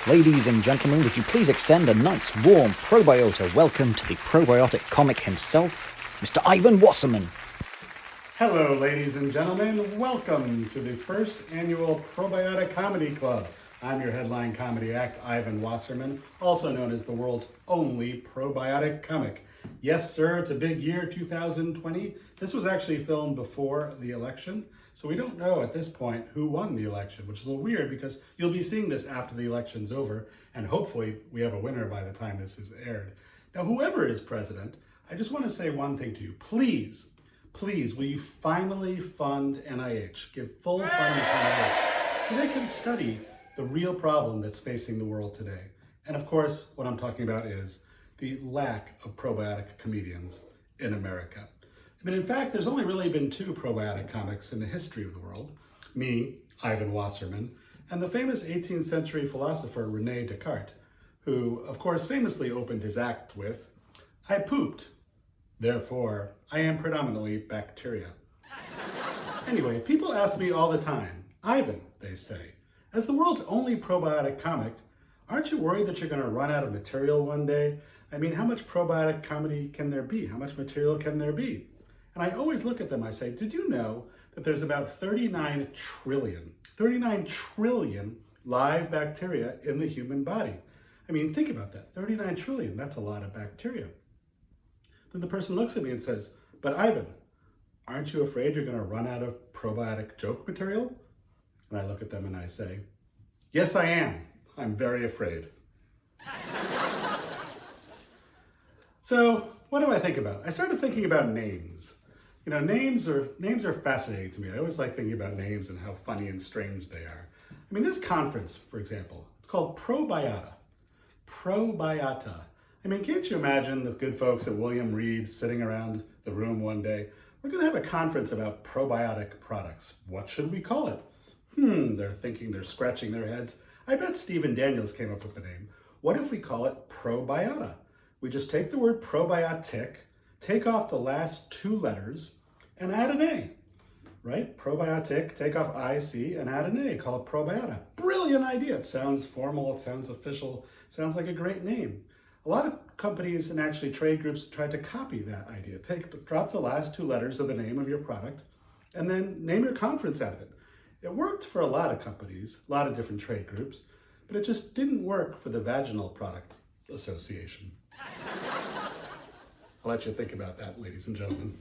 Ladies and gentlemen, would you please extend a nice, warm Probiota welcome to the probiotic comic himself, Mr. Ivan Wasserman. Hello, ladies and gentlemen. Welcome to the first annual Probiotic Comedy Club. I'm your headline comedy act, Ivan Wasserman, also known as the world's only probiotic comic. Yes, sir, it's a big year, 2020. This was actually filmed before the election, so we don't know at this point who won the election, which is a little weird because you'll be seeing this after the election's over, and hopefully we have a winner by the time this is aired. Now, whoever is president, I just want to say one thing to you. Please, will you finally fund NIH? Give full funding to NIH so they can study the real problem that's facing the world today. And of course, what I'm talking about is the lack of probiotic comedians in America. I mean, in fact, there's only really been two probiotic comics in the history of the world. Me, Ivan Wasserman, and the famous 18th century philosopher Rene Descartes, who, of course, famously opened his act with, "I pooped, therefore I am predominantly bacteria." Anyway, people ask me all the time, "Ivan," they say, "as the world's only probiotic comic, aren't you worried that you're going to run out of material one day? I mean, how much probiotic comedy can there be? How much material can there be?" And I always look at them, I say, did you know that there's about 39 trillion live bacteria in the human body? I mean, think about that, 39 trillion, that's a lot of bacteria. Then the person looks at me and says, "But Ivan, aren't you afraid you're going to run out of probiotic joke material?" And I look at them and I say, "Yes, I am. I'm very afraid." So what do I think about? I started thinking about names. You know, names are fascinating to me. I always like thinking about names and how funny and strange they are. I mean, this conference, for example, it's called Probiota. Probiota. I mean, can't you imagine the good folks at William Reed sitting around the room one day? We're going to have a conference about probiotic products. What should we call it? They're thinking, they're scratching their heads. I bet Stephen Daniels came up with the name. What if we call it Probiota? We just take the word probiotic, take off the last two letters, and add an A, right? Probiotic, take off IC and add an A, call it Probiota. Brilliant idea. It sounds formal, it sounds official, it sounds like a great name. A lot of companies and actually trade groups tried to copy that idea. Drop the last two letters of the name of your product, and then name your conference out of it. It worked for a lot of companies, a lot of different trade groups, but it just didn't work for the Vaginal Product Association. I'll let you think about that, ladies and gentlemen.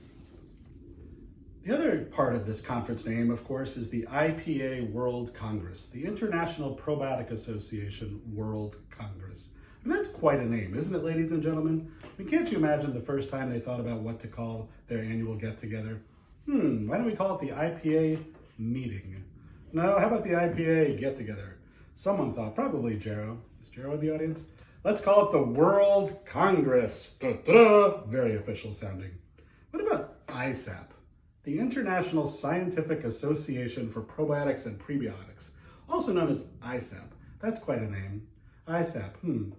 The other part of this conference name, of course, is the IPA World Congress, the International Probiotic Association World Congress. And that's quite a name, isn't it, ladies and gentlemen? I mean, can't you imagine the first time they thought about what to call their annual get-together? Why don't we call it the IPA meeting? No, how about the IPA get-together? Someone thought, probably Jero. Is Jero in the audience? Let's call it the World Congress. Da-da-da. Very official sounding. What about ISAP? The International Scientific Association for Probiotics and Prebiotics, also known as ISAP. That's quite a name. ISAP,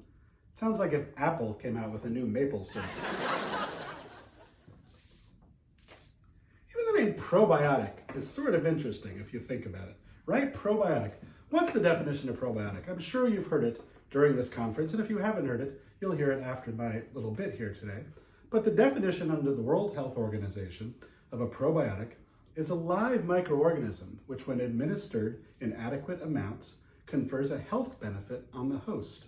Sounds like if Apple came out with a new maple syrup. Even the name probiotic is sort of interesting if you think about it, right? Probiotic. What's the definition of probiotic? I'm sure you've heard it during this conference, and if you haven't heard it, you'll hear it after my little bit here today. But the definition under the World Health Organization of a probiotic is a live microorganism which, when administered in adequate amounts, confers a health benefit on the host.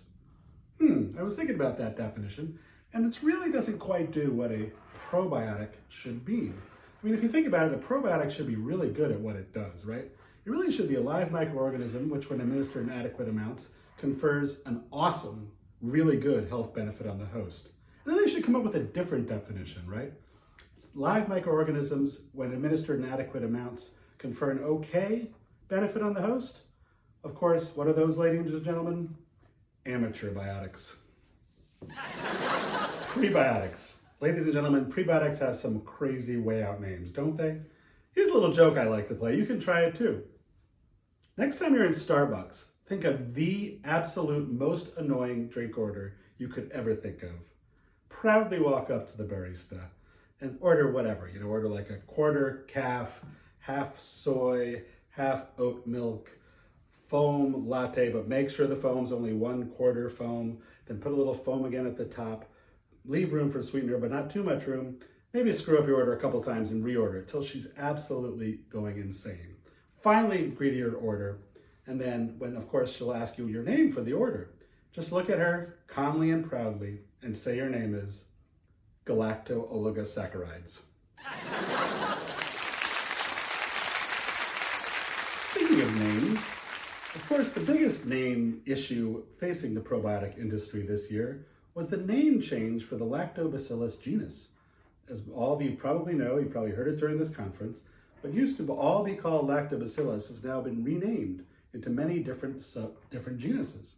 I was thinking about that definition, and it really doesn't quite do what a probiotic should mean. I mean, if you think about it, a probiotic should be really good at what it does, right? It really should be a live microorganism which, when administered in adequate amounts, confers an awesome, really good health benefit on the host. And then they should come up with a different definition, right? Live microorganisms, when administered in adequate amounts, confer an okay benefit on the host. Of course, what are those, ladies and gentlemen? Amateur biotics. Prebiotics. Ladies and gentlemen, prebiotics have some crazy way out names, don't they? Here's a little joke I like to play. You can try it too. Next time you're in Starbucks, think of the absolute most annoying drink order you could ever think of. Proudly walk up to the barista and order whatever. Order like a quarter calf, half soy, half oat milk, foam latte, but make sure the foam's only 1/4 foam. Then put a little foam again at the top. Leave room for sweetener, but not too much room. Maybe screw up your order a couple times and reorder it till she's absolutely going insane. Finally, agree to your order. And then when, of course, she'll ask you your name for the order, just look at her calmly and proudly and say your name is galacto-oligosaccharides. Speaking of names, of course, the biggest name issue facing the probiotic industry this year was the name change for the Lactobacillus genus. As all of you probably know, you probably heard it during this conference, what used to all be called Lactobacillus has now been renamed into many different genuses,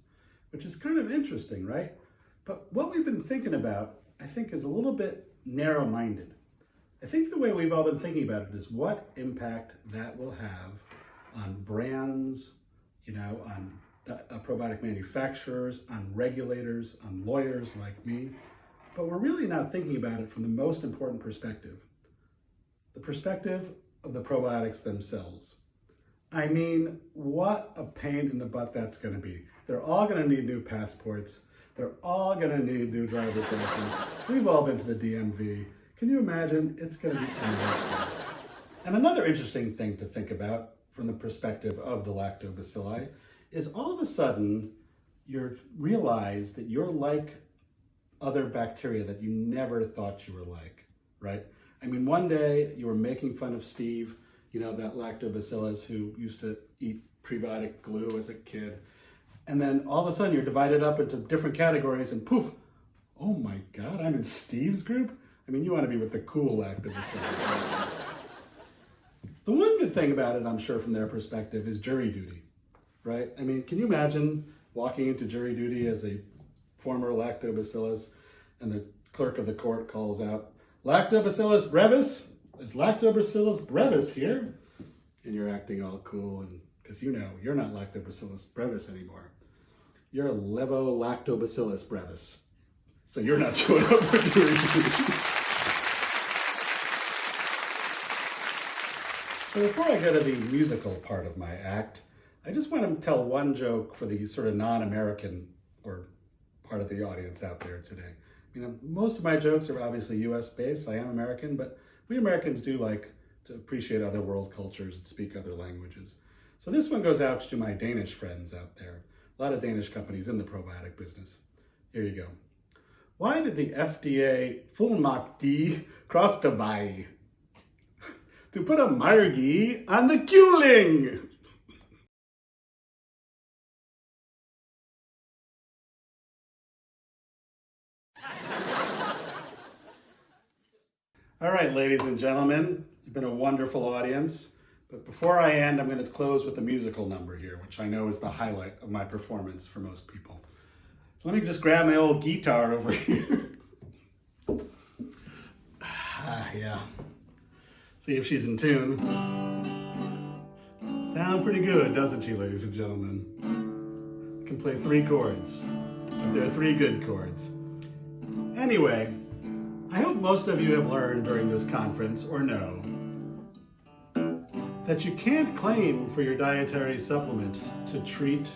which is kind of interesting, right? But what we've been thinking about, I think, is a little bit narrow-minded. I think the way we've all been thinking about it is what impact that will have on brands, on probiotic manufacturers, on regulators, on lawyers like me. But we're really not thinking about it from the most important perspective, the perspective of the probiotics themselves. I mean, what a pain in the butt that's going to be. They're all going to need new passports. They're all going to need new driver's license. We've all been to the DMV. Can you imagine? It's going to be unbelievable. And another interesting thing to think about from the perspective of the lactobacilli is all of a sudden you realize that you're like other bacteria that you never thought you were like, right? I mean, one day you were making fun of Steve, that lactobacillus who used to eat prebiotic glue as a kid. And then all of a sudden you're divided up into different categories and poof, oh my God, I'm in Steve's group? I mean, you want to be with the cool lactobacillus. The one good thing about it, I'm sure from their perspective, is jury duty, right? I mean, can you imagine walking into jury duty as a former lactobacillus and the clerk of the court calls out, Lactobacillus brevis? Is Lactobacillus brevis here? And you're acting all cool, and because you're not Lactobacillus brevis anymore. You're Levolactobacillus brevis. So you're not showing up for jury duty. So before I go to the musical part of my act, I just want to tell one joke for the sort of non-American or part of the audience out there today. Most of my jokes are obviously US based. I am American, but we Americans do like to appreciate other world cultures and speak other languages. So this one goes out to my Danish friends out there. A lot of Danish companies in the probiotic business. Here you go. Why did the FDA fullmagt cross the way? To put a margie on the Kewling. All right, ladies and gentlemen, you've been a wonderful audience. But before I end, I'm going to close with a musical number here, which I know is the highlight of my performance for most people. So let me just grab my old guitar over here. Yeah. See if she's in tune. Sound pretty good, doesn't she, ladies and gentlemen? Can play 3 chords, but they're 3 good chords. Anyway, I hope most of you have learned during this conference, or know, that you can't claim for your dietary supplement to treat,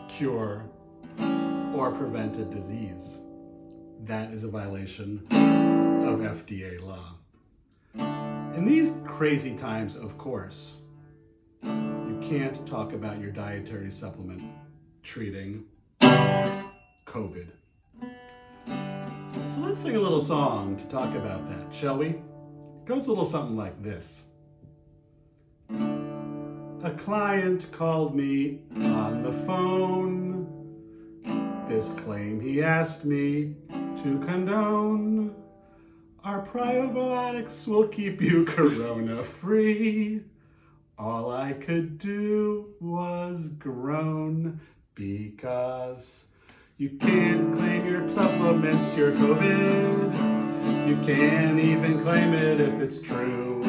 cure, or prevent a disease. That is a violation of FDA law. In these crazy times, of course, you can't talk about your dietary supplement treating COVID. So let's sing a little song to talk about that, shall we? It goes a little something like this. A client called me on the phone. This claim he asked me to condone. Our probiotics will keep you corona-free. All I could do was groan because you can't claim your supplements cure COVID. You can't even claim it if it's true.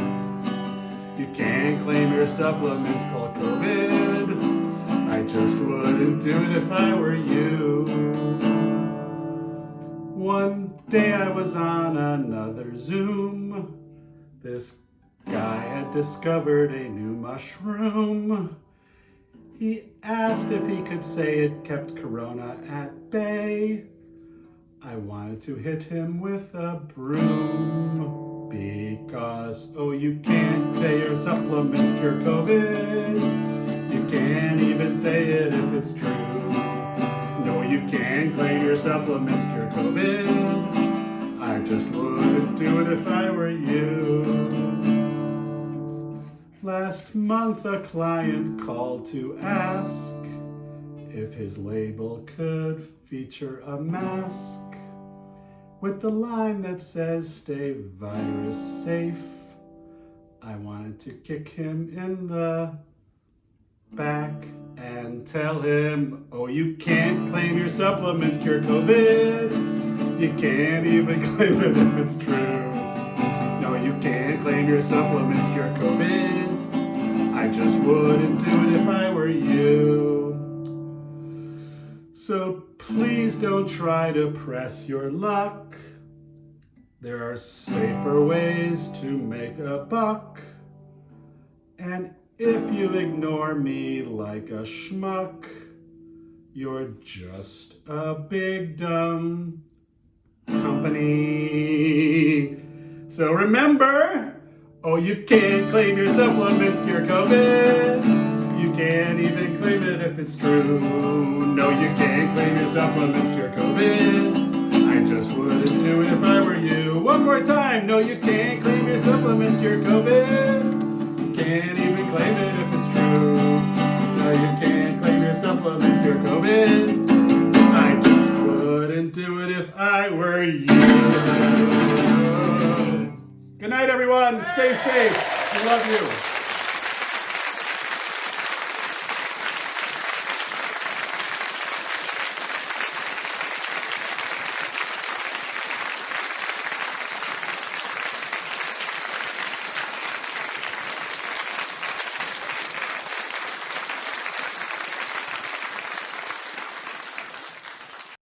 You can't claim your supplements called COVID. I just wouldn't do it if I were you. One day I was on another Zoom. This guy had discovered a new mushroom. He asked if he could say it kept Corona at bay. I wanted to hit him with a broom because, oh, you can't say your supplements cure COVID. You can't even say it if it's true. No, you can't claim your supplements cure COVID. I just wouldn't do it if I were you. Last month a client called to ask if his label could feature a mask with the line that says stay virus safe. I wanted to kick him in the back and tell him, oh, you can't claim your supplements cure COVID. You can't even claim it if it's true. No, you can't claim your supplements cure COVID. I just wouldn't do it if I were you. So please don't try to press your luck. There are safer ways to make a buck. And if you ignore me like a schmuck, you're just a big dumb company. So remember, oh, you can't claim your supplements cure COVID. You can't even claim it if it's true. No, you can't claim your supplements cure COVID. I just wouldn't do it if I were you. One more time. No, you can't claim your supplements cure COVID. You can't even claim it if it's true. No, you can't claim your supplements cure COVID. I just wouldn't do it if I were you. Good night, everyone. Stay safe. We love you.